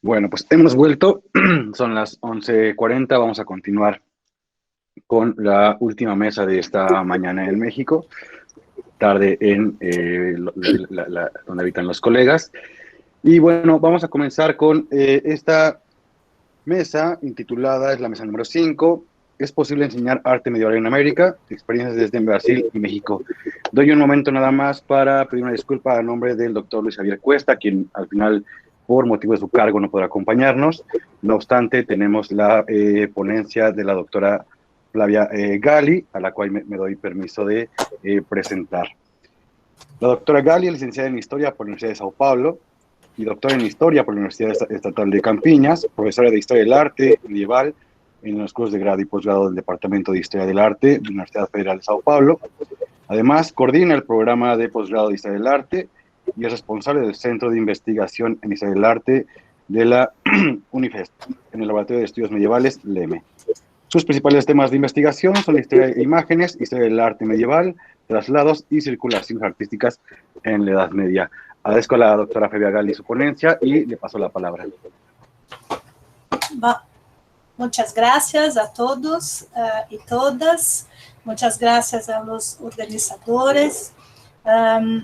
Bueno, pues hemos vuelto, son las 11:40, vamos a continuar con la última mesa de esta mañana en México, tarde en donde habitan los colegas. Y bueno, vamos a comenzar con esta mesa intitulada, es la mesa número 5, ¿es posible enseñar arte medieval en América? Experiencias desde Brasil y México. Doy un momento nada más para pedir una disculpa a nombre del doctor Luis Javier Cuesta, quien al final, por motivo de su cargo, no podrá acompañarnos. No obstante, tenemos la ponencia de la doctora Flavia Gali, a la cual me doy permiso de presentar. La doctora Gali es licenciada en Historia por la Universidad de Sao Paulo y doctora en Historia por la Universidad Estatal de Campiñas, profesora de Historia del Arte Medieval en los cursos de grado y posgrado del Departamento de Historia del Arte de la Universidad Federal de Sao Paulo. Además, coordina el programa de posgrado de Historia del Arte y es responsable del Centro de Investigación en Historia del Arte de la UNIFEST, en el Laboratorio de Estudios Medievales, LEME. Sus principales temas de investigación son la historia de imágenes, historia del arte medieval, traslados y circulaciones artísticas en la Edad Media. Agradezco a la doctora Flavia Gali su ponencia y le paso la palabra. Muchas gracias a todos y todas. Muchas gracias a los organizadores.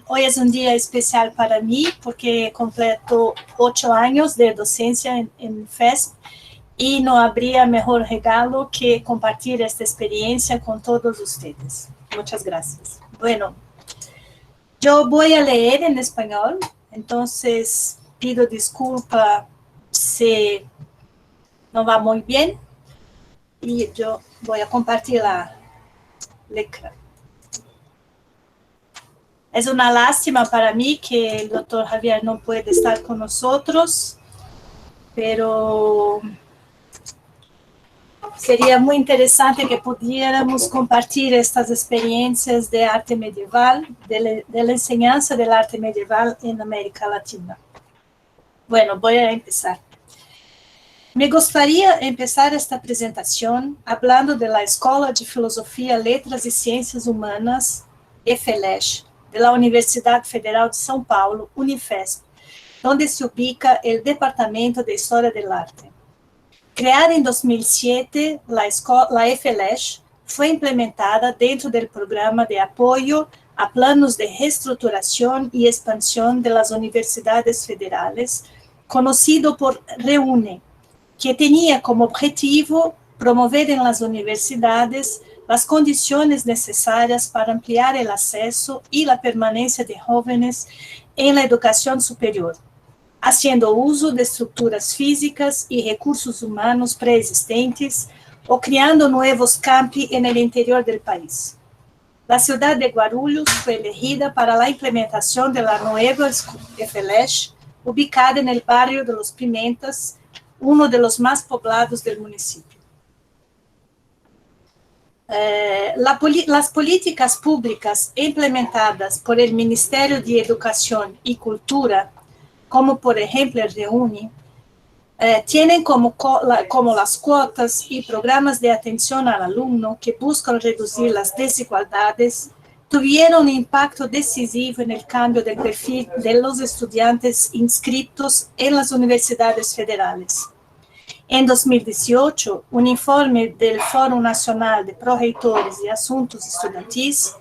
Hoy es un día especial para mí porque completo 8 años de docencia en FESP y no habría mejor regalo que compartir esta experiencia con todos ustedes. Muchas gracias. Bueno, yo voy a leer en español, entonces pido disculpa si no va muy bien y yo voy a compartir la lectura. Es una lástima para mí que el doctor Javier no puede estar con nosotros, pero sería muy interesante que pudiéramos compartir estas experiencias de arte medieval, de la enseñanza del arte medieval en América Latina. Bueno, voy a empezar. Me gustaría empezar esta presentación hablando de la Escola de Filosofía, Letras y Ciencias Humanas, EFELESH, de la Universidad Federal de São Paulo, UNIFESP, donde se ubica el Departamento de Historia del Arte. Creada en 2007, la EFELESH fue implementada dentro del programa de apoyo a planos de reestruturación y expansión de las universidades federales, conocido por REUNE, que tenía como objetivo promover en las universidades las condiciones necesarias para ampliar el acceso y la permanencia de jóvenes en la educación superior, haciendo uso de estructuras físicas y recursos humanos preexistentes o creando nuevos campi en el interior del país. La ciudad de Guarulhos fue elegida para la implementación de la nueva EFELESH, ubicada en el barrio de Los Pimentas, uno de los más poblados del municipio. Las políticas públicas implementadas por el Ministerio de Educación y Cultura, como por ejemplo el REUNE, tienen como las cuotas y programas de atención al alumno que buscan reducir las desigualdades, tuvieron un impacto decisivo en el cambio del perfil de los estudiantes inscritos en las universidades federales. En 2018, un informe del Fórum Nacional de Proreitores y Asuntos Estudantis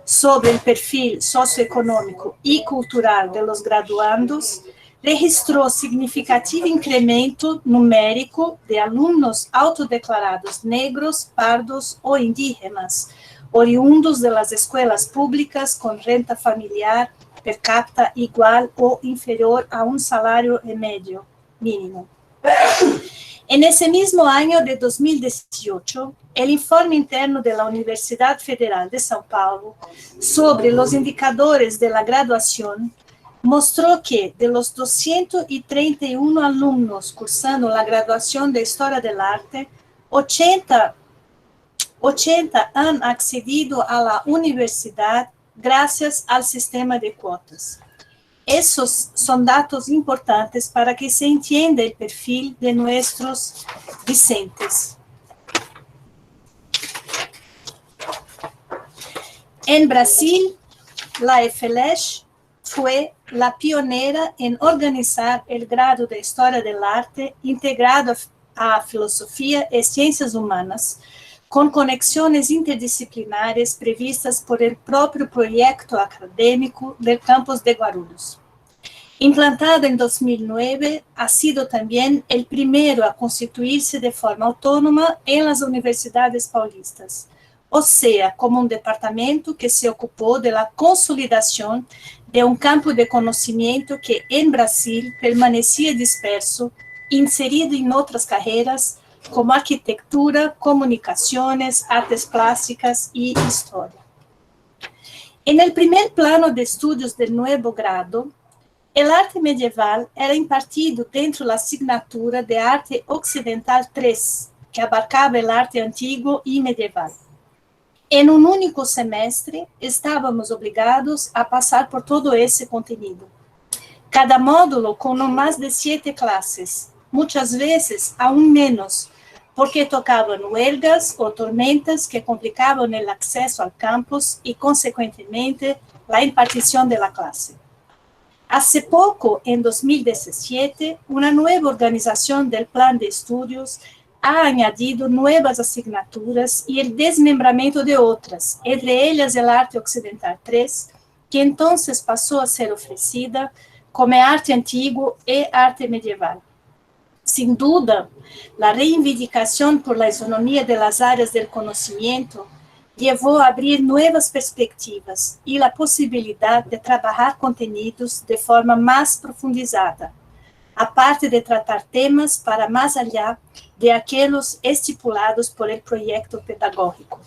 sobre el perfil socioeconômico y cultural de los graduandos registrou significativo incremento numérico de alunos autodeclarados negros, pardos ou indígenas, oriundos de las escuelas públicas con renta familiar per cápita igual o inferior a un salario medio mínimo. En ese mismo año de 2018, el informe interno de la Universidad Federal de São Paulo sobre los indicadores de la graduación mostró que de los 231 alumnos cursando la graduación de Historia del Arte, 80 han accedido a la universidad gracias al sistema de cuotas. Esos son datos importantes para que se entienda el perfil de nuestros discentes. En Brasil, la EFELESH fue la pionera en organizar el grado de Historia del Arte integrado a Filosofía y Ciencias Humanas, con conexões interdisciplinares previstas por el próprio proyecto académico del campus de Guarulhos. Implantado en 2009, ha sido también el primero a constituirse de forma autónoma en las universidades paulistas, o sea, como un departamento que se ocupó de la consolidación de un campo de conocimiento que en Brasil permanecía disperso, inserido en otras carreras, como arquitectura, comunicaciones, artes plásticas y historia. En el primer plano de estudios del nuevo grado, el arte medieval era impartido dentro de la asignatura de Arte Occidental 3, que abarcaba el arte antiguo y medieval. En un único semestre, estábamos obligados a pasar por todo ese contenido. Cada módulo con no más de 7 clases, muchas veces aún menos, porque tocaban huelgas o tormentas que complicaban el acceso al campus y, consecuentemente, la impartición de la clase. Hace poco, en 2017, una nueva organización del plan de estudios ha añadido nuevas asignaturas y el desmembramiento de otras, entre ellas el Arte Occidental 3, que entonces pasó a ser ofrecida como arte antiguo y arte medieval. Sin duda, la reivindicación por la isonomía de las áreas del conocimiento llevó a abrir nuevas perspectivas y la posibilidad de trabajar contenidos de forma más profundizada, aparte de tratar temas para más allá de aquellos estipulados por el proyecto pedagógico.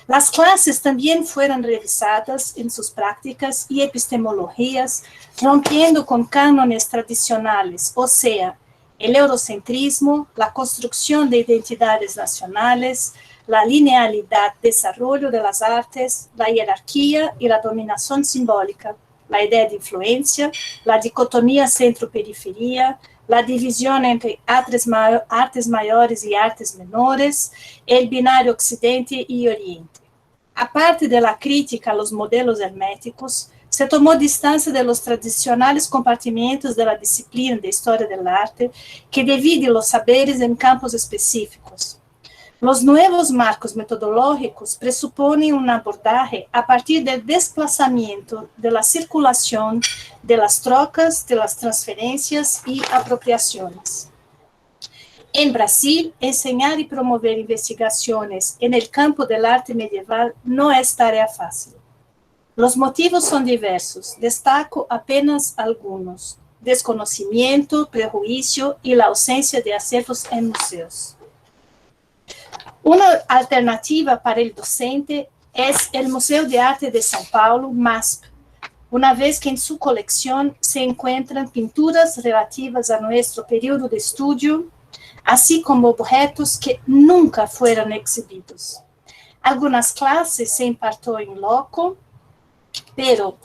Las clases también fueron revisadas en sus prácticas y epistemologías, rompiendo con cánones tradicionales, o sea, el eurocentrismo, la construcción de identidades nacionales, la linealidad, desarrollo de las artes, la jerarquía y la dominación simbólica, la idea de influencia, la dicotomía centro-periferia, la división entre artes mayores y artes menores, el binario Occidente y Oriente. Aparte de la crítica a los modelos herméticos, se tomó distancia de los tradicionales compartimentos de la disciplina de Historia del Arte que divide los saberes en campos específicos. Los nuevos marcos metodológicos presuponen un abordaje a partir del desplazamiento de la circulación, de las trocas, de las transferencias y apropiaciones. En Brasil, enseñar y promover investigaciones en el campo del arte medieval no es tarea fácil. Los motivos son diversos, destaco apenas algunos: desconocimiento, prejuicio y la ausencia de acervos en museos. Una alternativa para el docente es el Museo de Arte de São Paulo, MASP, una vez que en su colección se encuentran pinturas relativas a nuestro periodo de estudio, así como objetos que nunca fueron exhibidos. Algunas clases se impartió en loco, pero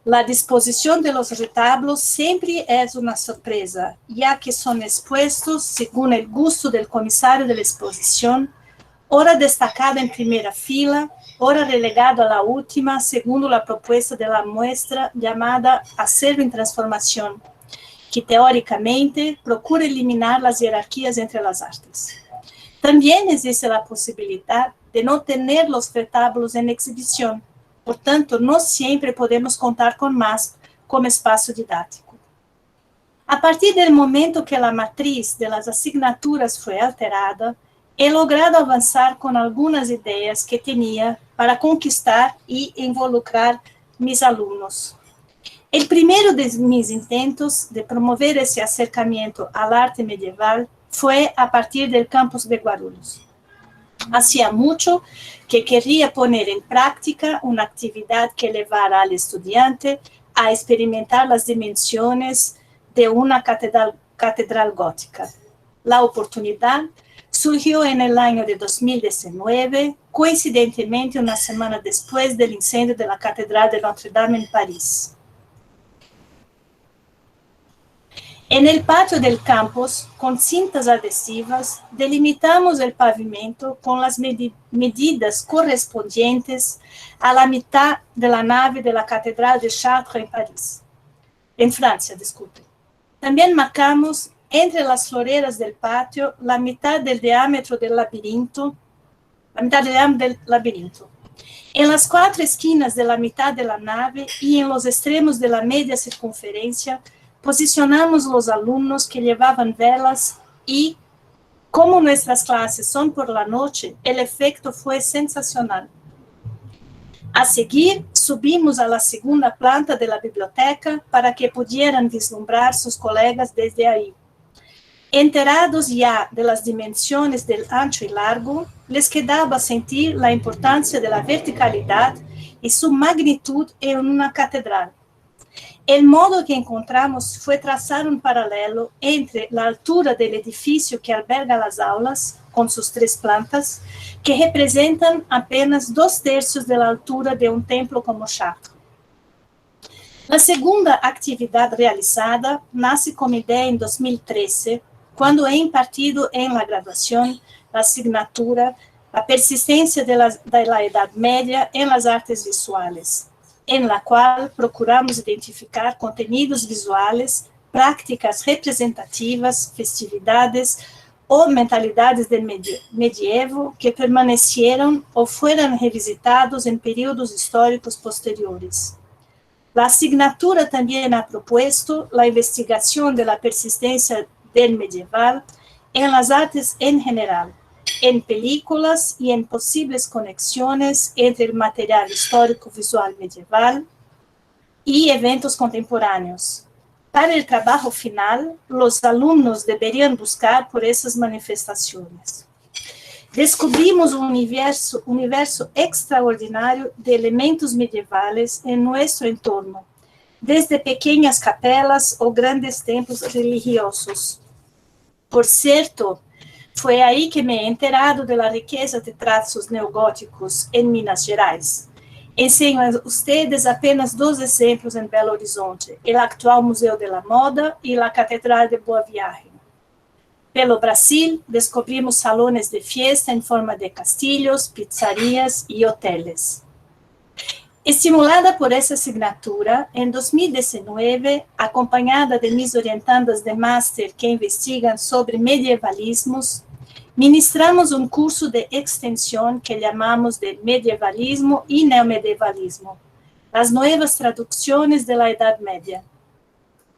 la disposición de los retablos siempre es una sorpresa, ya que son expuestos según el gusto del comisario de la exposición, ora destacado en primera fila, ora relegado a la última, según la propuesta de la muestra llamada Acervo en Transformación, que teóricamente procura eliminar las jerarquías entre las artes. También existe la posibilidad de no tener los retablos en exhibición, por tanto, no siempre podemos contar con MASP como espacio didáctico. A partir del momento que la matriz de las asignaturas fue alterada, he logrado avanzar con algunas ideas que tenía para conquistar y involucrar mis alumnos. El primero de mis intentos de promover ese acercamiento al arte medieval fue a partir del campus de Guarulhos. Hacía mucho que quería poner en práctica una actividad que llevara al estudiante a experimentar las dimensiones de una catedral gótica. La oportunidad surgió en el año de 2019, coincidentemente una semana después del incendio de la Catedral de Notre Dame en París. En el patio del campus, con cintas adhesivas, delimitamos el pavimento con las medidas correspondientes a la mitad de la nave de la Catedral de Chartres en Francia, disculpe. También marcamos entre las floreras del patio la mitad del diámetro del labirinto, En las 4 esquinas de la mitad de la nave y en los extremos de la media circunferencia, posicionamos los alumnos que llevaban velas y, como nuestras clases son por la noche, el efecto fue sensacional. A seguir, subimos a la segunda planta de la biblioteca para que pudieran vislumbrar sus colegas desde ahí. Enterados ya de las dimensiones del ancho y largo, les quedaba sentir la importancia de la verticalidad y su magnitud en una catedral. El modo que encontramos fue trazar un paralelo entre la altura del edificio que alberga las aulas, con sus 3 plantas, que representan apenas 2/3 de la altura de un templo como Chartres. La segunda actividad realizada nace como idea en 2013, cuando he impartido en la graduación la asignatura La persistencia de la Edad Media en las artes visuales, en la cual procuramos identificar contenidos visuales, prácticas representativas, festividades o mentalidades del medievo que permanecieron o fueron revisitados en períodos históricos posteriores. La asignatura también ha propuesto la investigación de la persistencia del medieval en las artes en general, en películas y en posibles conexiones entre el material histórico visual medieval y eventos contemporáneos. Para el trabajo final, los alumnos deberían buscar por esas manifestaciones. Descubrimos un universo extraordinario de elementos medievales en nuestro entorno, desde pequeñas capelas o grandes templos religiosos. Por cierto, fue ahí que me he enterado de la riqueza de trazos neogóticos en Minas Gerais. Enseño a ustedes apenas 2 ejemplos en Belo Horizonte, el actual Museu de la Moda y la Catedral de Boa Viagem. Pelo Brasil, descubrimos salones de fiesta en forma de castillos, pizzarias y hoteles. Estimulada por essa asignatura, em 2019, acompanhada de mis orientandas de máster que investigam sobre medievalismos, ministramos um curso de extensão que chamamos de Medievalismo e Neomedievalismo, as novas traduções da Idade Média.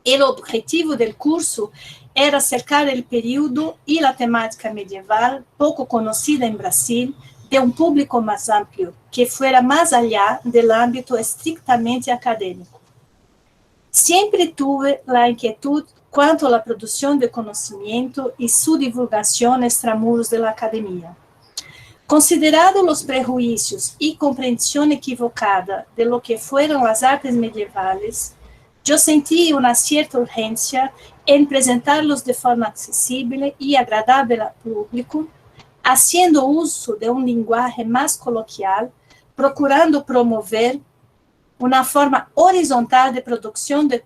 O objetivo do curso era acercar o período e a temática medieval, pouco conhecida em Brasil, de um público mais amplo, que fuera mais allá do âmbito estrictamente acadêmico. Sempre tuve a inquietud quanto à produção de conhecimento e sua divulgação extramuros da academia. Considerado os prejuízos e compreensão equivocada de lo que foram as artes medievales, eu senti uma certa urgência em apresentá-los de forma acessível e agradável ao público, haciendo uso de un lenguaje más coloquial, procurando promover una forma horizontal de producción de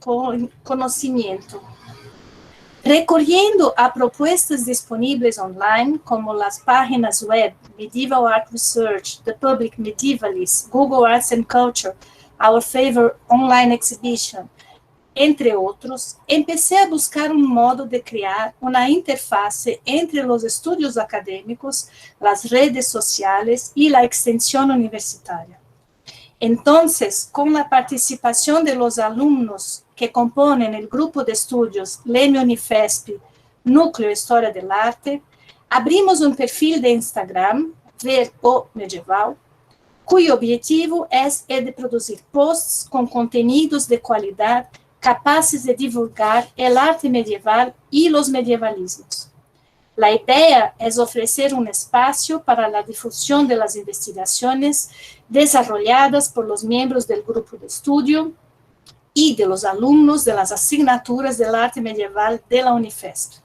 conocimiento. Recorriendo a propuestas disponibles online, como las páginas web Medieval Art Research, The Public Medievalist, Google Arts and Culture, Our Favorite Online Exhibition, entre outros, empecé a buscar um modo de criar uma interface entre os estudos acadêmicos, as redes sociais e a extensão universitária. Então, com a participação de los alumnos que compõem o grupo de estudos Leme Unifesp, Núcleo História del Arte, abrimos um perfil de Instagram, Ver o Medieval, cujo objetivo é o de produzir posts com conteúdos de qualidade capazes de divulgar el arte medieval y los medievalismos. La idea es ofrecer un espacio para la difusión de las investigaciones desarrolladas por los miembros del grupo de estudio y de los alumnos de las asignaturas del arte medieval de la Unifesp.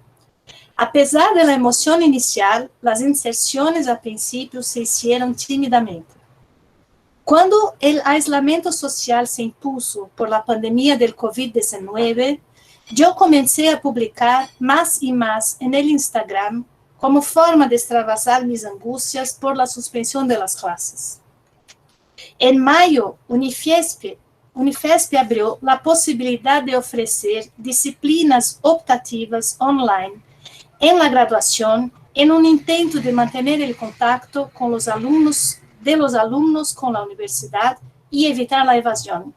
A pesar de la emoción inicial, las inserciones al principio se hicieron tímidamente. Quando o isolamento social se impuso por la pandemia del COVID-19, yo comencé a publicar más y más en el Instagram como forma de extravasar mis angustias por la suspensión de las clases. En mayo, Unifesp abrió la posibilidad de ofrecer disciplinas optativas online en la graduación en un intento de mantener el contacto con los alumnos con la universidad y evitar la evasión.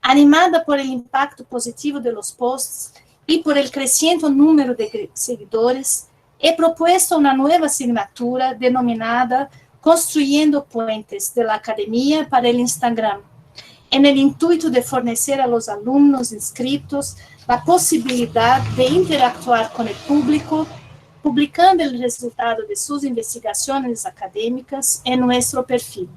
Animada por el impacto positivo de los posts y por el creciente número de seguidores, he propuesto una nueva asignatura denominada Construyendo Puentes de la Academia para el Instagram, en el intuito de fornecer a los alumnos inscritos la posibilidad de interactuar con el público, publicando el resultado de sus investigaciones académicas en nuestro perfil.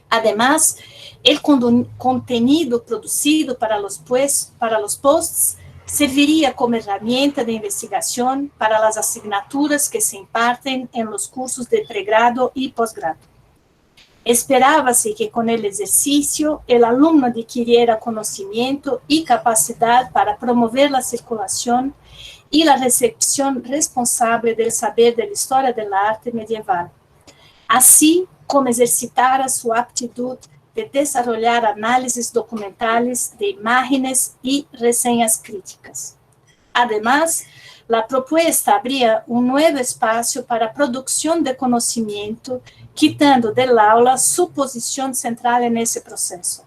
Además, el contenido producido para los posts serviría como herramienta de investigación para las asignaturas que se imparten en los cursos de pregrado y posgrado. Esperábase que con el ejercicio el alumno adquiriera conocimiento y capacidad para promover la circulación y la recepción responsable del saber de la historia del arte medieval, así como ejercitara su aptitud de desarrollar análisis documentales de imágenes y reseñas críticas. Además, la propuesta abría un nuevo espacio para producción de conocimiento, quitando del aula su posición central en ese proceso.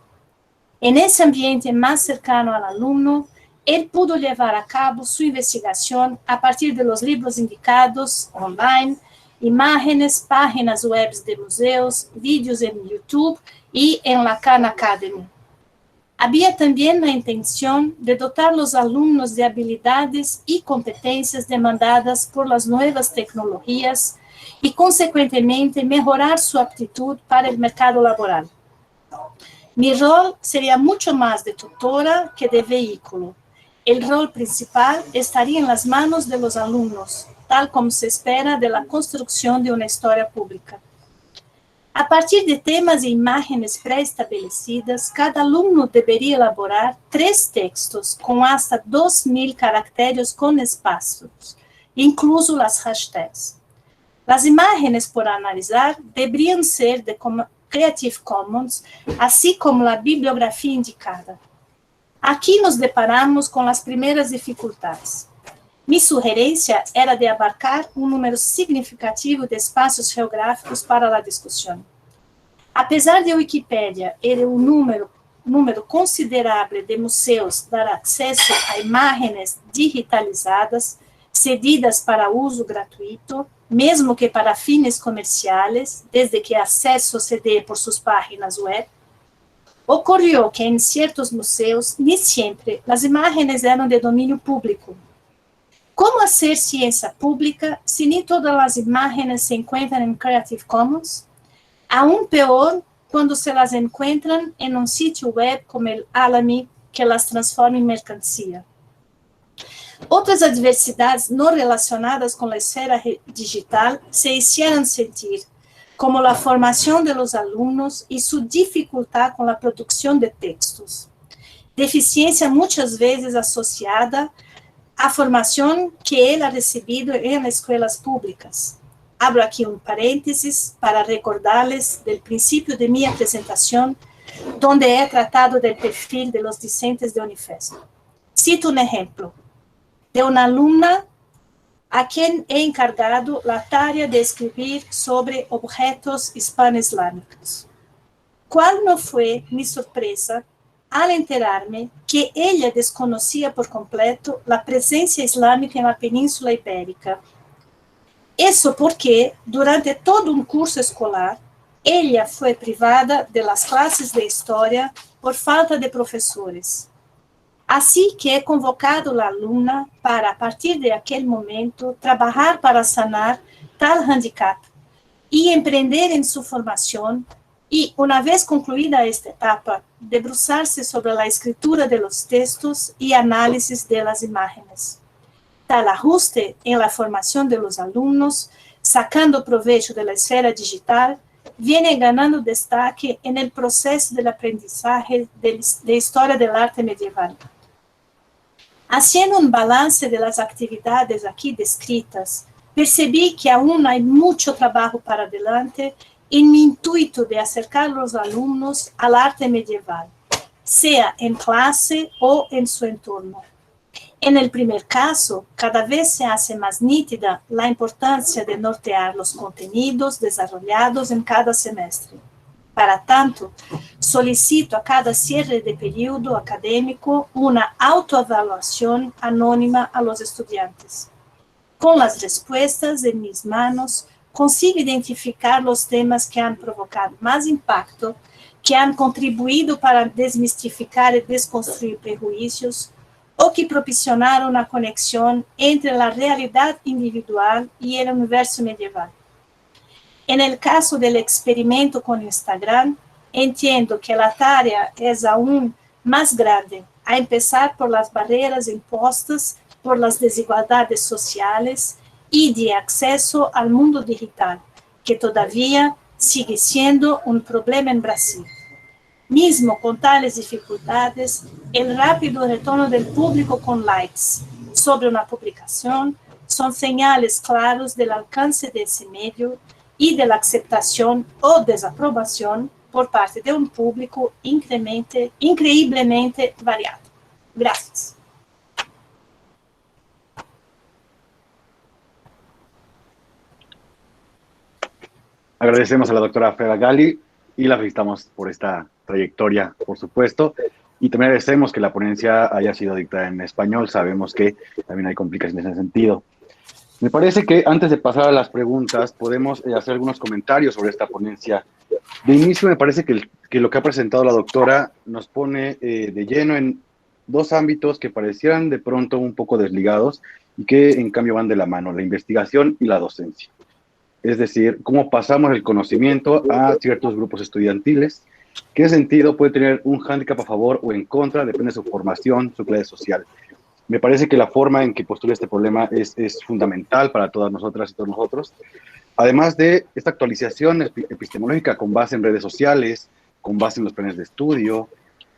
En ese ambiente más cercano al alumno, él pudo llevar a cabo su investigación a partir de los libros indicados online, imágenes, páginas web de museos, vídeos en YouTube y en la Khan Academy. Había también la intención de dotar los alumnos de habilidades y competencias demandadas por las nuevas tecnologías y, consecuentemente, mejorar su aptitud para el mercado laboral. Mi rol sería mucho más de tutora que de vehículo. El rol principal estaría en las manos de los alumnos, tal como se espera de la construcción de una historia pública. A partir de temas e imágenes pré-estabelecidas, cada alumno debería elaborar 3 textos com hasta 2.000 caracteres com espaços, incluso las hashtags. Las imágenes por analizar deberían ser de Creative Commons, así como la bibliografía indicada. Aquí nos deparamos com as primeiras dificuldades. Mi sugerencia era de abarcar un número significativo de espacios geográficos para la discusión. A pesar de Wikipedia ter un número considerable de museos dar acceso a imágenes digitalizadas, cedidas para uso gratuito, mesmo que para fines comerciales, desde que acesso se dê por suas páginas web, ocorrió que en ciertos museos ni siempre las imágenes eran de dominio público. ¿Cómo hacer ciencia pública si ni todas las imágenes se encuentran en Creative Commons? Aún peor cuando se las encuentran en un sitio web como el Alamy, que las transforma en mercancía. Outras adversidades não relacionadas com a esfera digital se hicieron sentir, como a formação de los alunos e sua dificuldade com a produção de textos. Deficiência muitas vezes associada à formação que ele ha recebido em escolas públicas. Abro aqui um parênteses para recordarles del princípio de minha apresentação, donde he tratado del perfil de los discentes de Unifesp. Cito um exemplo de uma alumna a quem he encargado la tarea de escribir sobre objetos hispano-islámicos. ¿Cuál no fue mi sorpresa al enterarme que ella desconocía por completo la presencia islámica en la península ibérica? Eso porque, durante todo un curso escolar, ella fue privada de las clases de historia por falta de profesores. Así que he convocado a la alumna para, a partir de aquel momento, trabajar para sanar tal handicap y emprender en su formación y, una vez concluida esta etapa, debruçarse sobre la escritura de los textos y análisis de las imágenes. Tal ajuste en la formación de los alumnos, sacando provecho de la esfera digital, viene ganando destaque en el proceso del aprendizaje de historia del arte medieval. Haciendo un balance de las actividades aquí descritas, percibí que aún hay mucho trabajo para adelante en mi intuito de acercar a los alumnos al arte medieval, sea en clase o en su entorno. En el primer caso, cada vez se hace más nítida la importancia de nortear los contenidos desarrollados en cada semestre. Para tanto, solicito a cada cierre de periodo académico una autoevaluación anónima a los estudiantes. Con las respuestas en mis manos, consigo identificar los temas que han provocado más impacto, que han contribuido para desmistificar y desconstruir prejuicios, o que proporcionaron una conexión entre la realidad individual y el universo medieval. En el caso del experimento con Instagram, entiendo que la tarea es aún más grande, a empezar por las barreras impostas por las desigualdades sociales y de acceso al mundo digital, que todavía sigue siendo un problema en Brasil. Mismo con tales dificultades, el rápido retorno del público con likes sobre una publicación son señales claros del alcance de ese medio y de la aceptación o desaprobación por parte de un público increíblemente variado. Gracias. Agradecemos a la doctora Freda Gali y la felicitamos por esta trayectoria, por supuesto. Y también agradecemos que la ponencia haya sido dictada en español. Sabemos que también hay complicaciones en ese sentido. Me parece que antes de pasar a las preguntas, podemos hacer algunos comentarios sobre esta ponencia. De inicio, me parece que lo que ha presentado la doctora nos pone de lleno en dos ámbitos que parecieran de pronto un poco desligados y que en cambio van de la mano, la investigación y la docencia. Es decir, cómo pasamos el conocimiento a ciertos grupos estudiantiles, qué sentido puede tener un hándicap a favor o en contra, depende de su formación, su clase social. Me parece que la forma en que postula este problema es fundamental para todas nosotras y todos nosotros. Además de esta actualización epistemológica con base en redes sociales, con base en los planes de estudio,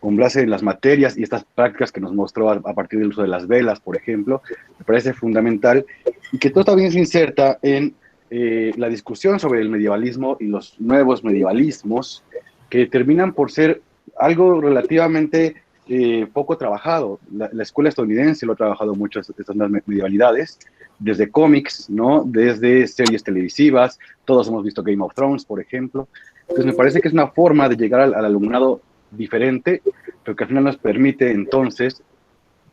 con base en las materias y estas prácticas que nos mostró a partir del uso de las velas, por ejemplo, me parece fundamental y que todo también se inserta en la discusión sobre el medievalismo y los nuevos medievalismos que terminan por ser algo relativamente poco trabajado. La escuela estadounidense lo ha trabajado mucho, estas medievalidades, desde cómics, ¿no? Desde series televisivas, todos hemos visto Game of Thrones, por ejemplo. Entonces me parece que es una forma de llegar al alumnado diferente, pero que al final nos permite entonces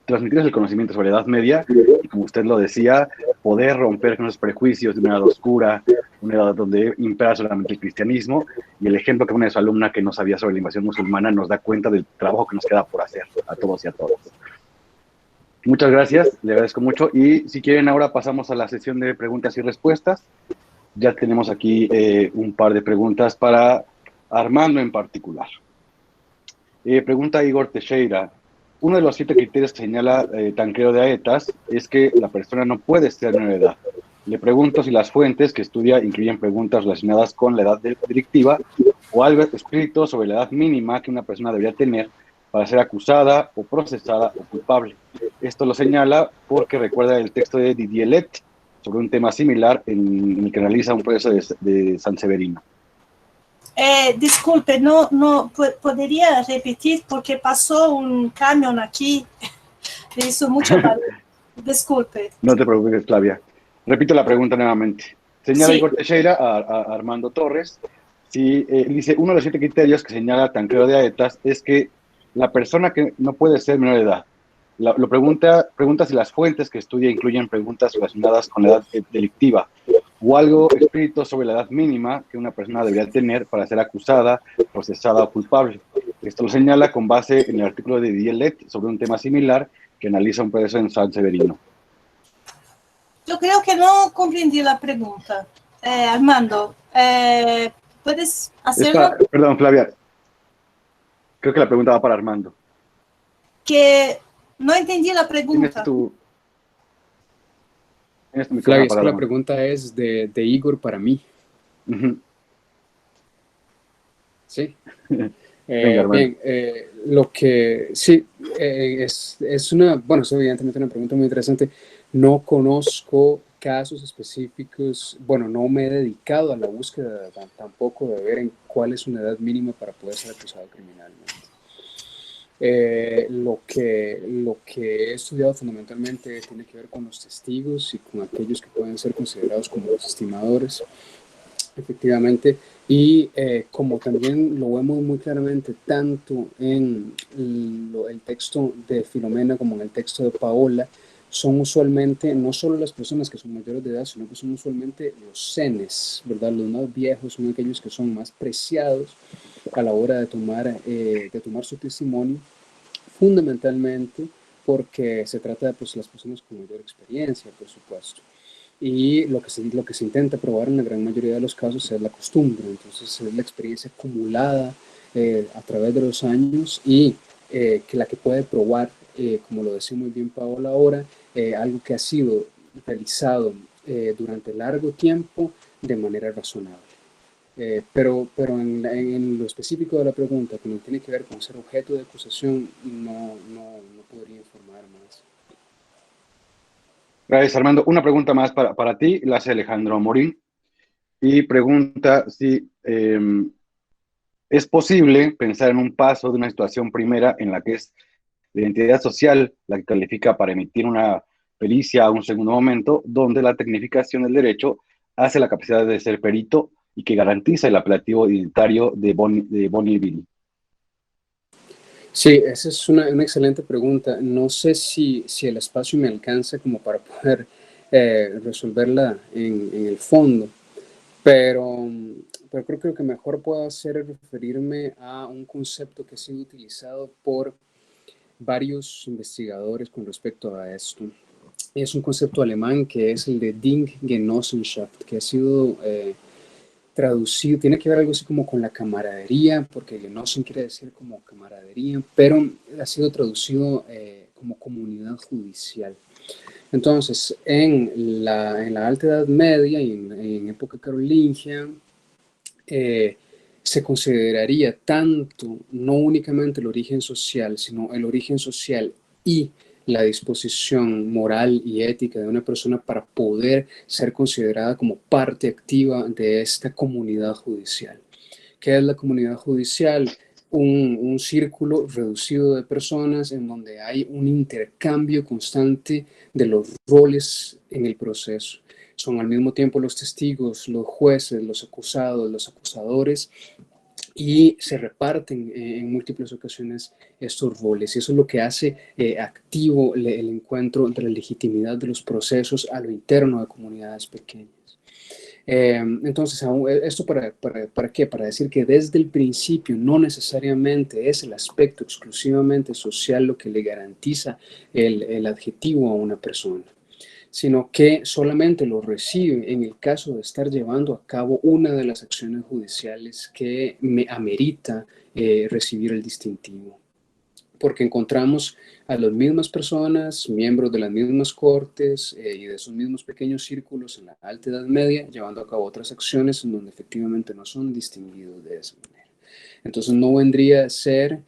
transmitir el conocimiento sobre la Edad Media y, como usted lo decía, poder romper con esos prejuicios de una edad oscura, una edad donde impera solamente el cristianismo, y el ejemplo que pone de su alumna que no sabía sobre la invasión musulmana nos da cuenta del trabajo que nos queda por hacer a todos y a todas. Muchas gracias, le agradezco mucho, y si quieren ahora pasamos a la sesión de preguntas y respuestas. Ya tenemos aquí un par de preguntas para Armando en particular. Pregunta Igor Teixeira. Uno de los 7 criterios que señala Tancredo de Aetas es que la persona no puede ser menor de edad. Le pregunto si las fuentes que estudia incluyen preguntas relacionadas con la edad delictiva o algo escrito sobre la edad mínima que una persona debería tener para ser acusada o procesada o culpable. Esto lo señala porque recuerda el texto de Didier Let sobre un tema similar en el que realiza un proceso de San Severino. Disculpe, no podría repetir porque pasó un camión aquí. Me hizo mucho mal. Disculpe. No te preocupes, Flavia. Repito la pregunta nuevamente. Señala Igor Teixeira a Armando Torres. Dice, uno de los 7 criterios que señala Tancredo de Aetas es que la persona que no puede ser menor de edad. Pregunta si las fuentes que estudia incluyen preguntas relacionadas con la edad delictiva o algo escrito sobre la edad mínima que una persona debería tener para ser acusada, procesada o culpable. Esto lo señala con base en el artículo de Didier Let sobre un tema similar que analiza un proceso en San Severino. Yo creo que no comprendí la pregunta. Armando, ¿puedes hacerlo? Perdón, Flavia. Creo que la pregunta va para Armando. Que no entendí la pregunta. Flavia, es que la pregunta es de Igor para mí. Uh-huh. Sí. Venga, hermano. Bien, lo que sí, es una, bueno, es evidentemente una pregunta muy interesante. No conozco casos específicos, bueno, no me he dedicado a la búsqueda tampoco de ver en cuál es una edad mínima para poder ser acusado criminalmente. Lo que he estudiado fundamentalmente tiene que ver con los testigos y con aquellos que pueden ser considerados como los estimadores, efectivamente, y como también lo vemos muy claramente tanto en el texto de Filomena como en el texto de Paola, son usualmente no solo las personas que son mayores de edad, sino que son usualmente los senes, ¿verdad? Los más viejos son aquellos que son más preciados a la hora de tomar su testimonio, fundamentalmente porque se trata de pues, las personas con mayor experiencia, por supuesto. Y lo que se intenta probar en la gran mayoría de los casos es la costumbre, entonces es la experiencia acumulada a través de los años y que la que puede probar, como lo decía muy bien Paola ahora, algo que ha sido realizado durante largo tiempo de manera razonable. Pero en lo específico de la pregunta, que no tiene que ver con ser objeto de acusación, no podría informar más. Gracias, Armando. Una pregunta más para ti, la hace Alejandro Morín, y pregunta si es posible pensar en un paso de una situación primera en la que es la identidad social la que califica para emitir una pericia a un segundo momento, donde la tecnificación del derecho hace la capacidad de ser perito y que garantiza el apelativo identitario de Boni y Vili. Sí, esa es una excelente pregunta. No sé si el espacio me alcanza como para poder resolverla en el fondo, pero, pero creo que lo que mejor puedo hacer es referirme a un concepto que ha sido utilizado por varios investigadores con respecto a esto. Es un concepto alemán que es el de Dinggenossenschaft, que ha sido traducido, tiene que ver algo así como con la camaradería, porque Genossen quiere decir como camaradería, pero ha sido traducido como comunidad judicial. Entonces, en la Alta Edad Media y en época carolingia, se consideraría tanto no únicamente el origen social, sino el origen social y la disposición moral y ética de una persona para poder ser considerada como parte activa de esta comunidad judicial. ¿Qué es la comunidad judicial? Un círculo reducido de personas en donde hay un intercambio constante de los roles en el proceso. Son al mismo tiempo los testigos, los jueces, los acusados, los acusadores, y se reparten en múltiples ocasiones estos roles. Y eso es lo que hace activo el encuentro entre la legitimidad de los procesos a lo interno de comunidades pequeñas. Entonces, ¿esto para qué? Para decir que desde el principio no necesariamente es el aspecto exclusivamente social lo que le garantiza el adjetivo a una persona, sino que solamente lo recibe en el caso de estar llevando a cabo una de las acciones judiciales que me amerita recibir el distintivo. Porque encontramos a las mismas personas, miembros de las mismas cortes y de esos mismos pequeños círculos en la Alta Edad Media, llevando a cabo otras acciones en donde efectivamente no son distinguidos de esa manera. Entonces no vendría a ser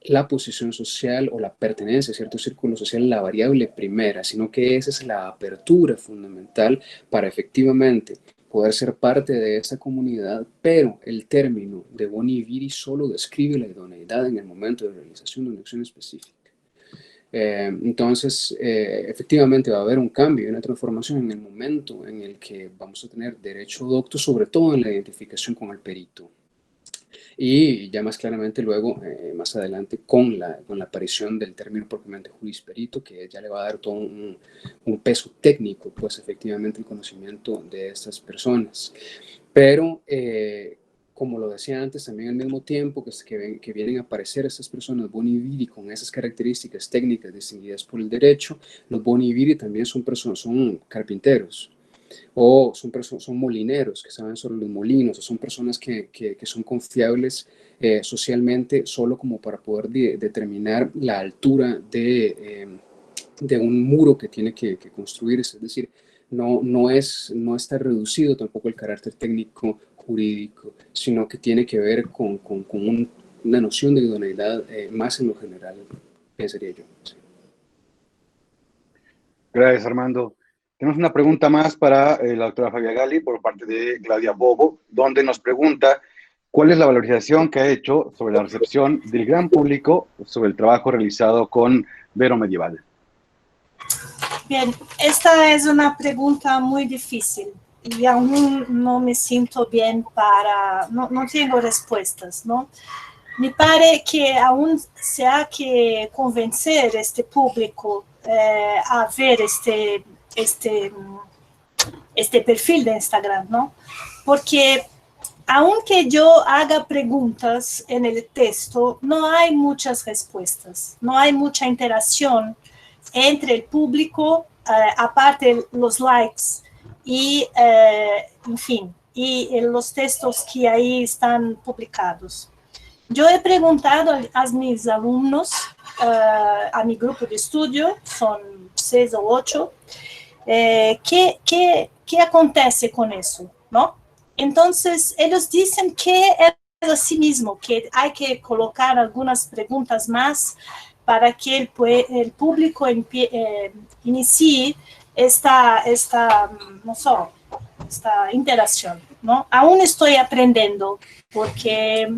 la posición social o la pertenencia a cierto círculo social la variable primera, sino que esa es la apertura fundamental para efectivamente poder ser parte de esa comunidad, pero el término de boni viri solo describe la idoneidad en el momento de realización de una acción específica. Entonces, efectivamente va a haber un cambio y una transformación en el momento en el que vamos a tener derecho docto, sobre todo en la identificación con el perito. Y ya más claramente luego, más adelante, con la aparición del término propiamente jurisperito, que ya le va a dar todo un peso técnico, pues efectivamente el conocimiento de estas personas. Pero, como lo decía antes, también al mismo tiempo que vienen a aparecer estas personas boni viri con esas características técnicas distinguidas por el derecho, los boni viri también son carpinteros, o son molineros que saben sobre los molinos, o son personas que son confiables socialmente solo como para poder determinar la altura de un muro que tiene que construirse. Es decir, no está reducido tampoco el carácter técnico jurídico, sino que tiene que ver con una noción de idoneidad más en lo general, pensaría yo. Sí. Gracias, Armando. Tenemos una pregunta más para la doctora Fabia Gali por parte de Claudia Bobo, donde nos pregunta cuál es la valorización que ha hecho sobre la recepción del gran público sobre el trabajo realizado con Vero Medieval. Bien, esta es una pregunta muy difícil y aún no me siento bien no tengo respuestas, ¿no? Me parece que aún se ha que convencer este público a ver este perfil de Instagram, ¿no? Porque aunque yo haga preguntas en el texto, no hay muchas respuestas, no hay mucha interacción entre el público, aparte los likes y, en fin, y los textos que ahí están publicados. Yo he preguntado a mis alumnos, a mi grupo de estudio, son 6 o 8, ¿qué acontece con eso, ¿no? Entonces, ellos dicen que es así mismo, que hay que colocar algunas preguntas más para que el público inicie esta interacción, ¿no? Aún estoy aprendiendo, porque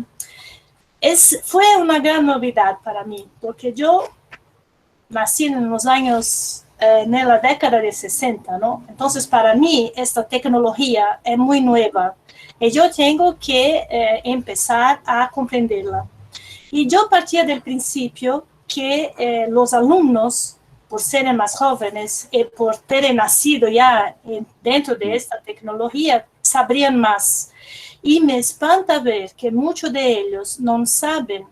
fue una gran novedad para mí, porque yo nací en los años, en la década de 60, ¿no? Entonces, para mí, esta tecnología es muy nueva y yo tengo que empezar a comprenderla. Y yo partía del principio que los alumnos, por ser más jóvenes y por tener nacido ya dentro de esta tecnología, sabrían más. Y me espanta ver que muchos de ellos no saben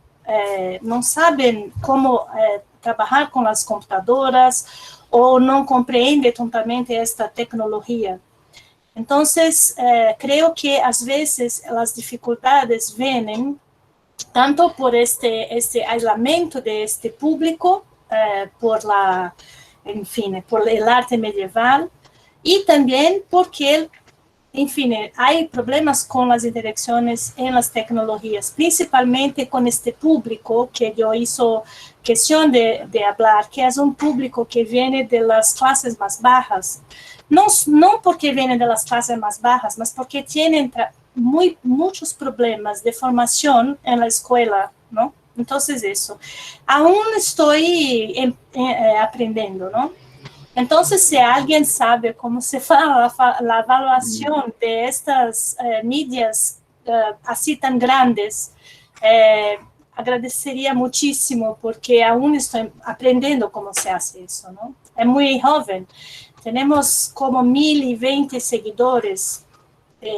cómo trabajar con las computadoras o no comprenden totalmente esta tecnología. Entonces, creo que a veces las dificultades vienen tanto por este aislamiento de este público, por el arte medieval, y también porque, en fin, hay problemas con las interacciones en las tecnologías, principalmente con este público que yo hizo cuestión de hablar, que es un público que viene de las clases más bajas. No porque vienen de las clases más bajas, mas porque tienen muchos problemas de formación en la escuela, ¿no? Entonces eso, aún estoy aprendiendo, ¿no? Entonces, si alguien sabe cómo se hace la evaluación de estas medias así tan grandes, agradecería muchísimo, porque aún estoy aprendiendo cómo se hace eso, ¿no? Es muy joven. Tenemos como 1020 seguidores.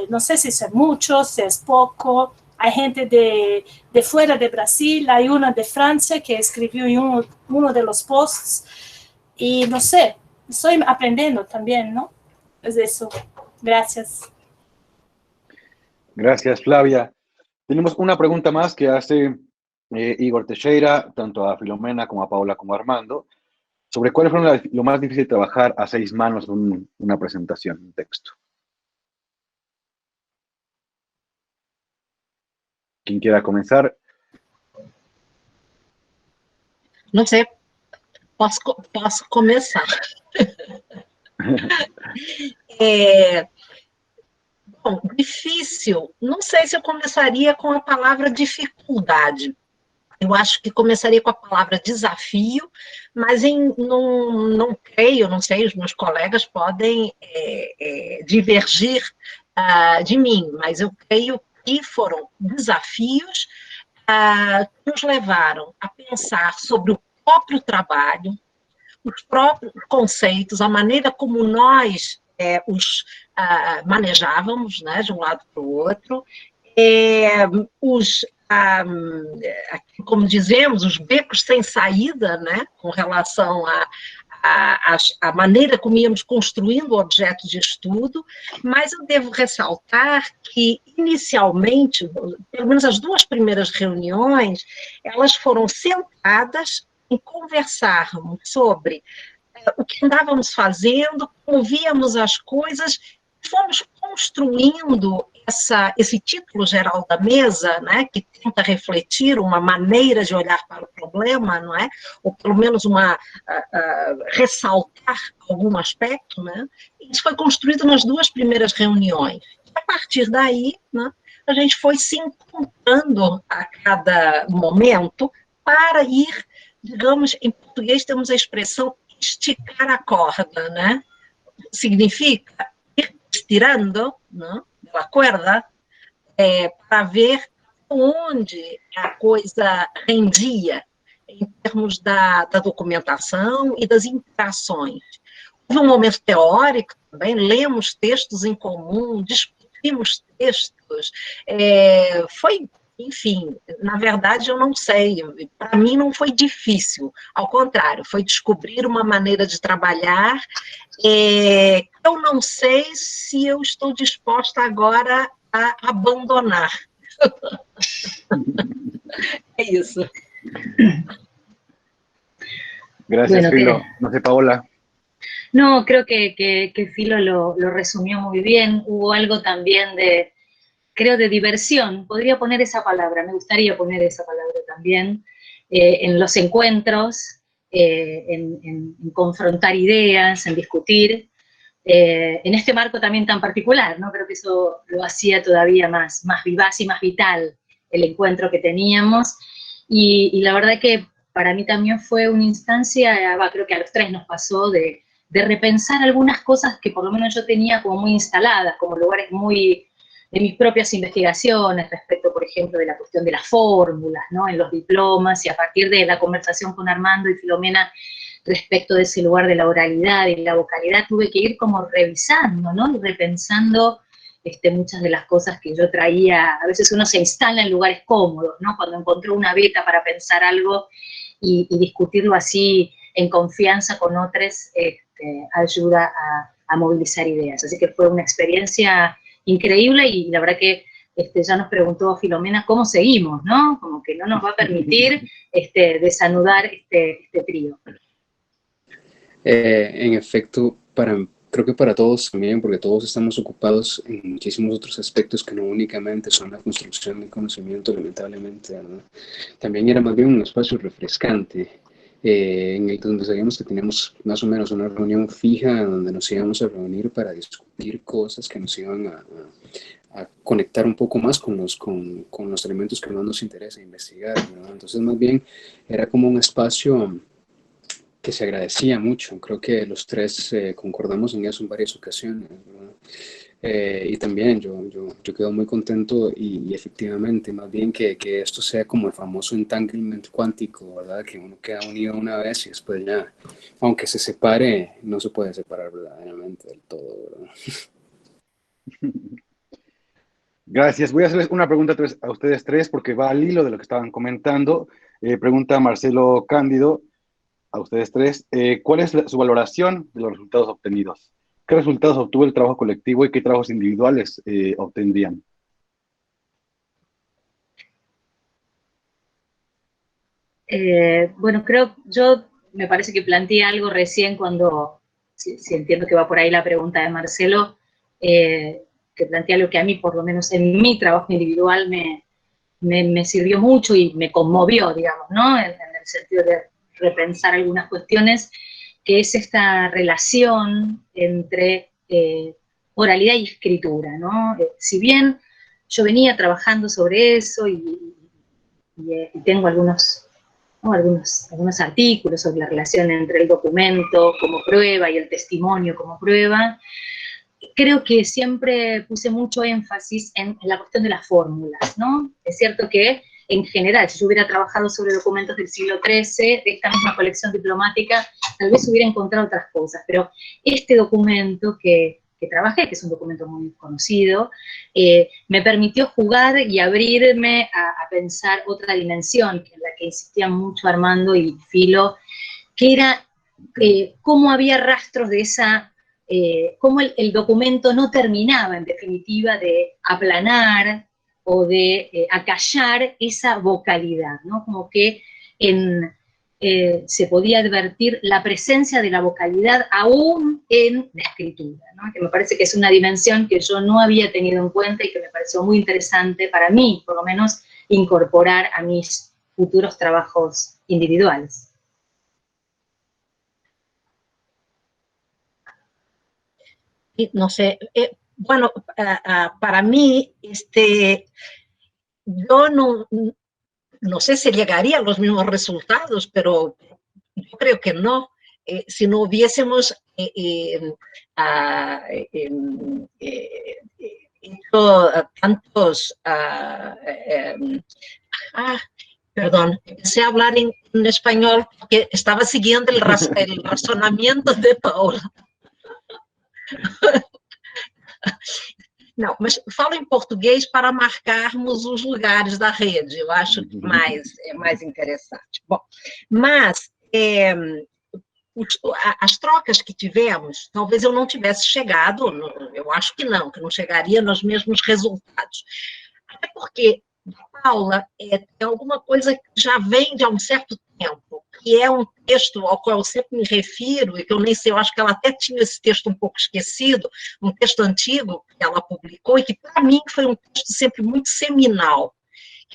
No sé si es mucho, si es poco. Hay gente de fuera de Brasil, hay una de Francia que escribió en uno de los posts. Y no sé, estoy aprendiendo también, ¿no? Es eso. Gracias. Gracias, Flavia. Tenemos una pregunta más que hace Igor Teixeira, tanto a Filomena como a Paula como a Armando, sobre cuál fue lo más difícil de trabajar a 6 manos en una presentación, un texto. ¿Quién quiera comenzar? Não sei, posso começar. Bom, difícil, não sei se eu começaria com a palavra dificuldade. Eu acho que começaria com a palavra desafio, mas não creio, não sei, os meus colegas podem divergir de mim, mas eu creio que foram desafios que nos levaram a pensar sobre o próprio trabalho, os próprios conceitos, a maneira como nós os manejávamos, né, de um lado para o outro, como dizemos, os becos sem saída, né, com relação à maneira como íamos construindo o objeto de estudo, mas eu devo ressaltar que, inicialmente, pelo menos as 2 primeiras reuniões, elas foram centradas em conversarmos sobre o que andávamos fazendo, como víamos as coisas fomos construindo esse título geral da mesa, né, que tenta refletir uma maneira de olhar para o problema, não é? Ou pelo menos ressaltar algum aspecto, né? Isso foi construído nas 2 primeiras reuniões. A partir daí, né, a gente foi se encontrando a cada momento para ir, digamos, em português temos a expressão esticar a corda, né? Significa ir estirando, né, a corda, para ver onde a coisa rendia em termos da documentação e das interações. Houve um momento teórico também, lemos textos em comum, discutimos textos, foi, enfim, na verdade eu não sei, para mim não foi difícil, ao contrário, foi descobrir uma maneira de trabalhar, eu não sei se eu estou disposta agora a abandonar. É isso. Gracias, Bueno, Filo. No sé, Paola. No, creo que Filo lo resumió muy bien. Hubo algo también creo, de diversión. Podría poner esa palabra, me gustaría poner esa palabra también, en los encuentros, en confrontar ideas, en discutir. En este marco también tan particular, ¿no? Creo que eso lo hacía todavía más vivaz y más vital el encuentro que teníamos. Y la verdad que para mí también fue una instancia, creo que a los 3 nos pasó, de repensar algunas cosas que por lo menos yo tenía como muy instaladas, como lugares muy de mis propias investigaciones respecto, por ejemplo, de la cuestión de las fórmulas, ¿no? En los diplomas, y a partir de la conversación con Armando y Filomena respecto de ese lugar de la oralidad y la vocalidad, tuve que ir como revisando, ¿no? Y repensando muchas de las cosas que yo traía. A veces uno se instala en lugares cómodos, ¿no? Cuando encontró una beta para pensar algo y discutirlo así en confianza con otros, ayuda a movilizar ideas. Así que fue una experiencia increíble, y la verdad que ya nos preguntó Filomena cómo seguimos, ¿no? Como que no nos va a permitir desanudar este trío. En efecto, creo que para todos también, porque todos estamos ocupados en muchísimos otros aspectos que no únicamente son la construcción del conocimiento, lamentablemente, ¿verdad? También era más bien un espacio refrescante, en el donde sabíamos que teníamos más o menos una reunión fija donde nos íbamos a reunir para discutir cosas que nos iban a conectar un poco más con los elementos que más nos interesa investigar, ¿verdad? Entonces, más bien, era como un espacio que se agradecía mucho. Creo que los 3 concordamos en eso en varias ocasiones, ¿verdad? Y también yo quedo muy contento y efectivamente, más bien que esto sea como el famoso entanglement cuántico, ¿verdad? Que uno queda unido una vez y después ya, aunque se separe, no se puede separar verdaderamente del todo, ¿verdad? Gracias. Voy a hacerles una pregunta a ustedes 3 porque va al hilo de lo que estaban comentando. Pregunta Marcelo Cándido a ustedes 3. ¿Cuál es su valoración de los resultados obtenidos? ¿Qué resultados obtuvo el trabajo colectivo y qué trabajos individuales obtendrían? Bueno, me parece que planteé algo recién cuando, si entiendo que va por ahí la pregunta de Marcelo, que plantea lo que a mí, por lo menos en mi trabajo individual, me sirvió mucho y me conmovió, digamos, ¿no? En el sentido de repensar algunas cuestiones, que es esta relación entre oralidad y escritura, ¿no? Si bien yo venía trabajando sobre eso y tengo algunos artículos sobre la relación entre el documento como prueba y el testimonio como prueba, creo que siempre puse mucho énfasis en la cuestión de las fórmulas, ¿no? Es cierto que, en general, si yo hubiera trabajado sobre documentos del siglo XIII, de esta misma colección diplomática, tal vez hubiera encontrado otras cosas, pero este documento que trabajé, que es un documento muy conocido, me permitió jugar y abrirme a pensar otra dimensión, en la que insistían mucho Armando y Filo, que era cómo había rastros de esa, cómo el documento no terminaba, en definitiva, de aplanar o de acallar esa vocalidad, ¿no? Como que en se podía advertir la presencia de la vocalidad aún en la escritura, ¿no? Que me parece que es una dimensión que yo no había tenido en cuenta y que me pareció muy interesante para mí, por lo menos, incorporar a mis futuros trabajos individuales. No sé, bueno, para mí, yo no sé si llegaría a los mismos resultados, pero yo creo que no. Si no hubiésemos hecho tantos... perdón, empecé a hablar en español porque estaba siguiendo el razonamiento de Paula. Não, mas fala em português para marcarmos os lugares da rede, eu acho que é mais interessante. Bom, mas as trocas que tivemos, talvez eu não tivesse chegado, eu acho que não chegaria nos mesmos resultados. Até porque Paula tem alguma coisa que já vem de há um certo tempo, que é um texto ao qual eu sempre me refiro, e que eu nem sei, eu acho que ela até tinha esse texto um pouco esquecido, um texto antigo que ela publicou, e que para mim foi um texto sempre muito seminal.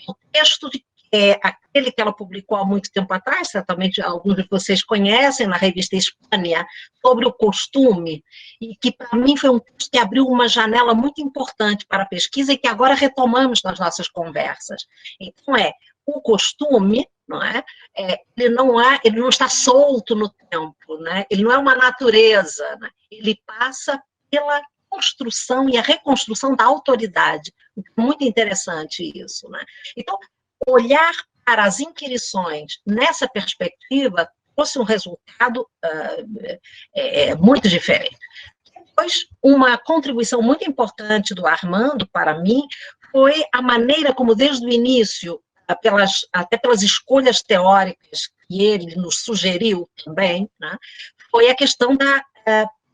O texto aquele que ela publicou há muito tempo atrás, certamente alguns de vocês conhecem, na revista Hispânia, sobre o costume, e que para mim foi um texto que abriu uma janela muito importante para a pesquisa e que agora retomamos nas nossas conversas. Então, o costume, não é? Ele não está solto no tempo, né? Ele não é uma natureza, né? Ele passa pela construção e a reconstrução da autoridade. Muito interessante isso, né? Então, olhar para as inquirições nessa perspectiva trouxe um resultado muito diferente. Depois, uma contribuição muito importante do Armando, para mim, foi a maneira como, desde o início, até pelas escolhas teóricas que ele nos sugeriu também, né, foi a questão da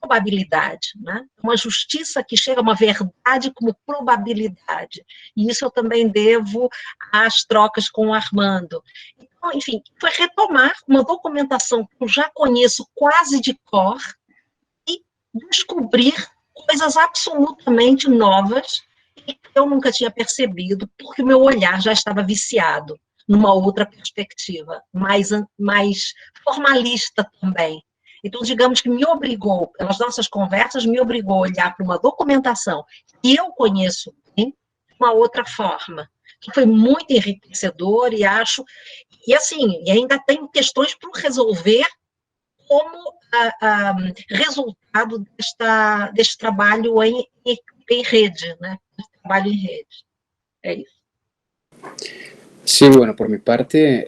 probabilidade, né? Uma justiça que chega a uma verdade como probabilidade. E isso eu também devo às trocas com o Armando. Então, enfim, foi retomar uma documentação que eu já conheço quase de cor e descobrir coisas absolutamente novas que eu nunca tinha percebido, porque o meu olhar já estava viciado numa outra perspectiva, mais formalista também. Então, digamos que me obrigou, pelas nossas conversas, me obrigou a olhar para uma documentação que eu conheço bem, de uma outra forma, que foi muito enriquecedor e acho, e assim, e ainda tem questões para resolver como resultado deste trabalho em rede, né? Trabalho em rede. É isso. Sí, bueno, por mi parte,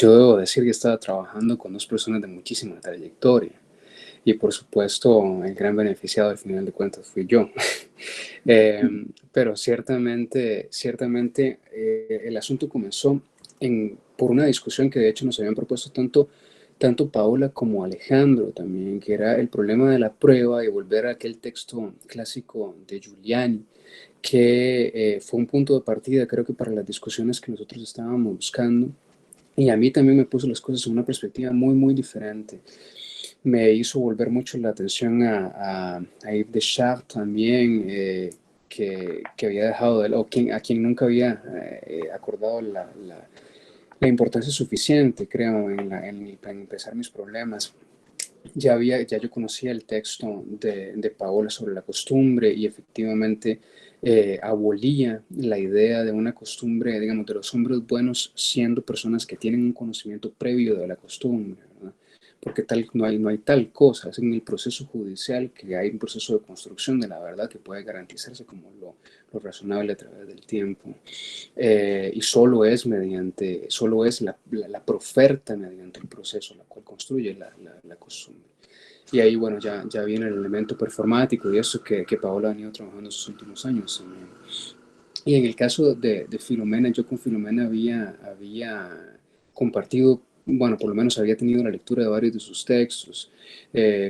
yo debo decir que estaba trabajando con dos personas de muchísima trayectoria y por supuesto el gran beneficiado al final de cuentas fui yo. Pero ciertamente el asunto comenzó por una discusión que de hecho nos habían propuesto tanto Paola como Alejandro también, que era el problema de la prueba y volver a aquel texto clásico de Giuliani, que fue un punto de partida, creo que para las discusiones que nosotros estábamos buscando, y a mí también me puso las cosas en una perspectiva muy, muy diferente. Me hizo volver mucho la atención a Yves Deschamps también, que había dejado, a quien nunca había acordado la importancia suficiente, creo, en empezar mis problemas. Ya yo conocía el texto de Paola sobre la costumbre y efectivamente abolía la idea de una costumbre, digamos, de los hombres buenos siendo personas que tienen un conocimiento previo de la costumbre, ¿verdad? Porque no hay tal cosa, es en el proceso judicial que hay un proceso de construcción de la verdad que puede garantizarse como lo razonable a través del tiempo, y solo es la proferta mediante el proceso la cual construye la costumbre. Y ahí, bueno, ya viene el elemento performático y eso que Paola ha venido trabajando en sus últimos años también. Y en el caso de Filomena, yo con Filomena había compartido bueno, por lo menos había tenido la lectura de varios de sus textos,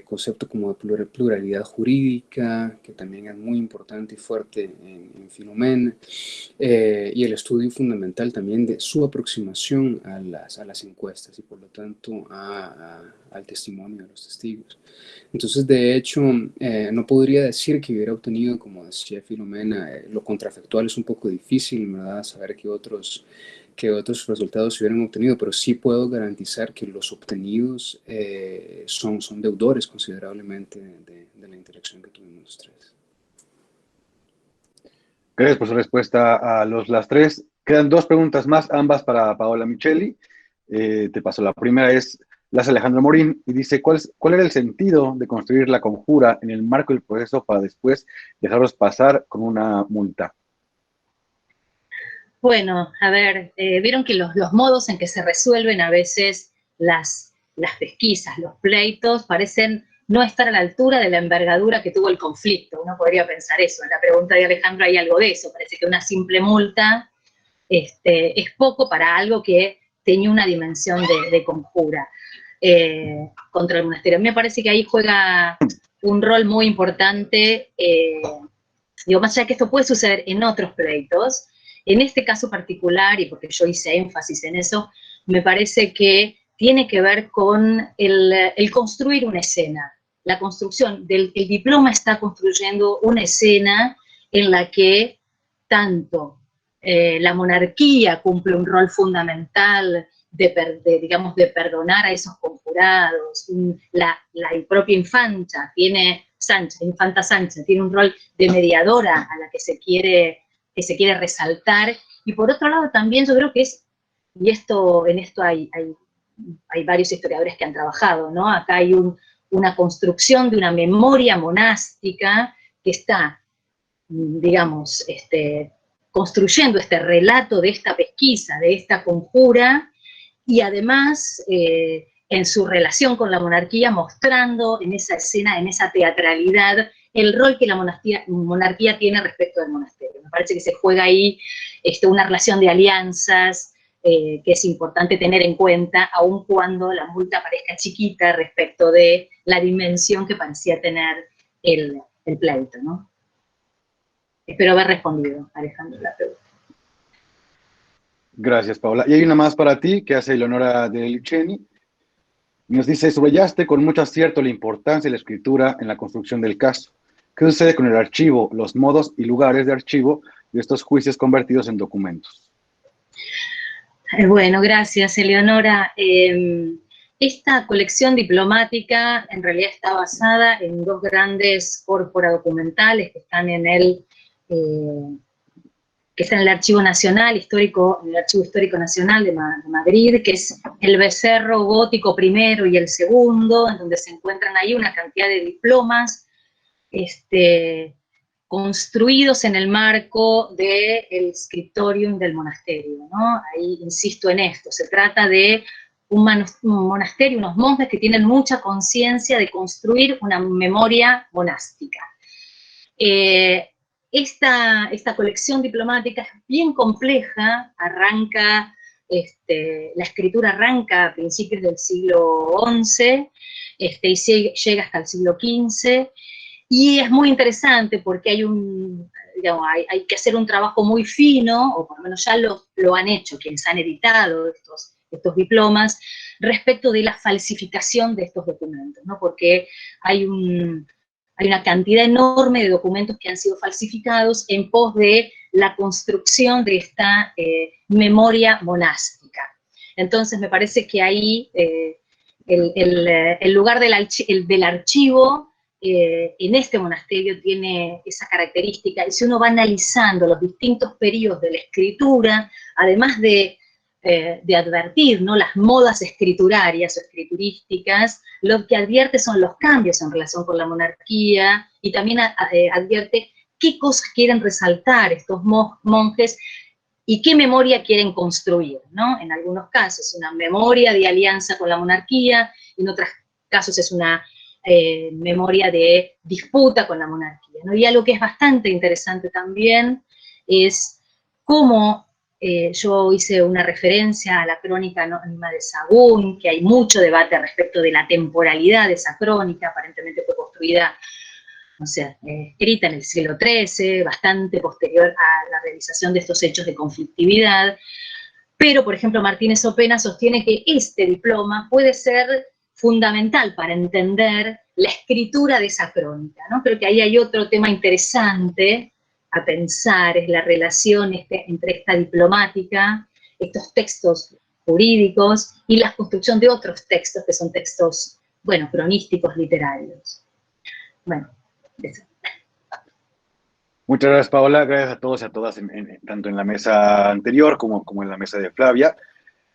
conceptos como de pluralidad jurídica, que también es muy importante y fuerte en Filomena, y el estudio fundamental también de su aproximación a las encuestas y por lo tanto al testimonio de los testigos. Entonces, de hecho, no podría decir que hubiera obtenido, como decía Filomena, lo contrafactual es un poco difícil, ¿verdad? Saber qué otros resultados se hubieran obtenido, pero sí puedo garantizar que los obtenidos son deudores considerablemente de la interacción que tuvimos los tres. Gracias por su respuesta a las tres. Quedan dos preguntas más, ambas para Paola Micheli. Te paso. La primera la hace Alejandro Morín y dice, ¿cuál era el sentido de construir la conjura en el marco del proceso para después dejarlos pasar con una multa? Bueno, a ver, vieron que los modos en que se resuelven a veces las pesquisas, los pleitos, parecen no estar a la altura de la envergadura que tuvo el conflicto. Uno podría pensar eso. En la pregunta de Alejandro hay algo de eso. Parece que una simple multa es poco para algo que tenía una dimensión de conjura contra el monasterio. A mí me parece que ahí juega un rol muy importante, digo, más allá que esto puede suceder en otros pleitos, en este caso particular, y porque yo hice énfasis en eso, me parece que tiene que ver con el construir una escena. La construcción el diploma está construyendo una escena en la que tanto la monarquía cumple un rol fundamental digamos, de perdonar a esos conjurados, la propia infanta Sancha tiene un rol de mediadora a la que se quiere resaltar, y por otro lado también yo creo que en esto hay varios historiadores que han trabajado, ¿no? Acá hay una construcción de una memoria monástica que está, digamos, construyendo este relato de esta pesquisa, de esta conjura, y además en su relación con la monarquía, mostrando en esa escena, en esa teatralidad, el rol que la monarquía tiene respecto del monasterio. Me parece que se juega ahí una relación de alianzas que es importante tener en cuenta, aun cuando la multa parezca chiquita respecto de la dimensión que parecía tener el pleito, ¿no? Espero haber respondido, Alejandro, la pregunta. Gracias, Paola. Y hay una más para ti que hace Eleonora de Licheni. Nos dice, subrayaste con mucho acierto la importancia de la escritura en la construcción del caso. ¿Qué sucede con el archivo, los modos y lugares de archivo de estos juicios convertidos en documentos? Bueno, gracias, Eleonora. Esta colección diplomática en realidad está basada en dos grandes corpora documentales que están en el Archivo Nacional Histórico, en el Archivo Histórico Nacional de Madrid, que es el Becerro Gótico I y el segundo, en donde se encuentran ahí una cantidad de diplomas construidos en el marco del scriptorium del monasterio, ¿no? Ahí insisto en esto, se trata de un monasterio, unos monjes que tienen mucha conciencia de construir una memoria monástica. Esta colección diplomática es bien compleja, la escritura arranca a principios del siglo XI y llega hasta el siglo XV, y es muy interesante porque hay que hacer un trabajo muy fino, o por lo menos ya lo han hecho quienes han editado estos diplomas, respecto de la falsificación de estos documentos, ¿no? Porque hay una cantidad enorme de documentos que han sido falsificados en pos de la construcción de esta memoria monástica. Entonces me parece que ahí el lugar del archivo en este monasterio tiene esa característica, y si uno va analizando los distintos periodos de la escritura, además de advertir, ¿no?, las modas escriturarias o escriturísticas, lo que advierte son los cambios en relación con la monarquía, y también advierte qué cosas quieren resaltar estos monjes y qué memoria quieren construir, ¿no? En algunos casos una memoria de alianza con la monarquía, en otros casos es una memoria de disputa con la monarquía, ¿no? Y algo que es bastante interesante también es cómo Yo hice una referencia a la crónica anónima de Sahagún, que hay mucho debate respecto de la temporalidad de esa crónica, aparentemente fue construida, o sea, escrita en el siglo XIII, bastante posterior a la realización de estos hechos de conflictividad. Pero, por ejemplo, Martínez Opena sostiene que este diploma puede ser fundamental para entender la escritura de esa crónica, ¿no? Creo que ahí hay otro tema interesante a pensar, es la relación entre esta diplomática, estos textos jurídicos y la construcción de otros textos que son textos, bueno, cronísticos, literarios. Bueno, eso. Muchas gracias, Paola. Gracias a todos y a todas, tanto en la mesa anterior como en la mesa de Flavia.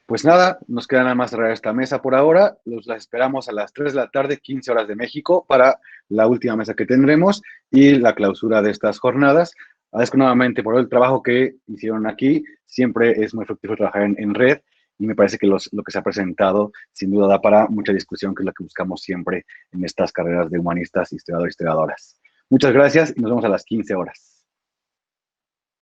Pues nada, nos queda nada más cerrar esta mesa por ahora. Las esperamos a las 3 de la tarde, 15 horas de México, para la última mesa que tendremos y la clausura de estas jornadas. Agradezco nuevamente por el trabajo que hicieron aquí. Siempre es muy fructífero trabajar en red y me parece que lo que se ha presentado sin duda da para mucha discusión, que es lo que buscamos siempre en estas carreras de humanistas, historiadores y historiadoras. Muchas gracias y nos vemos a las 15 horas.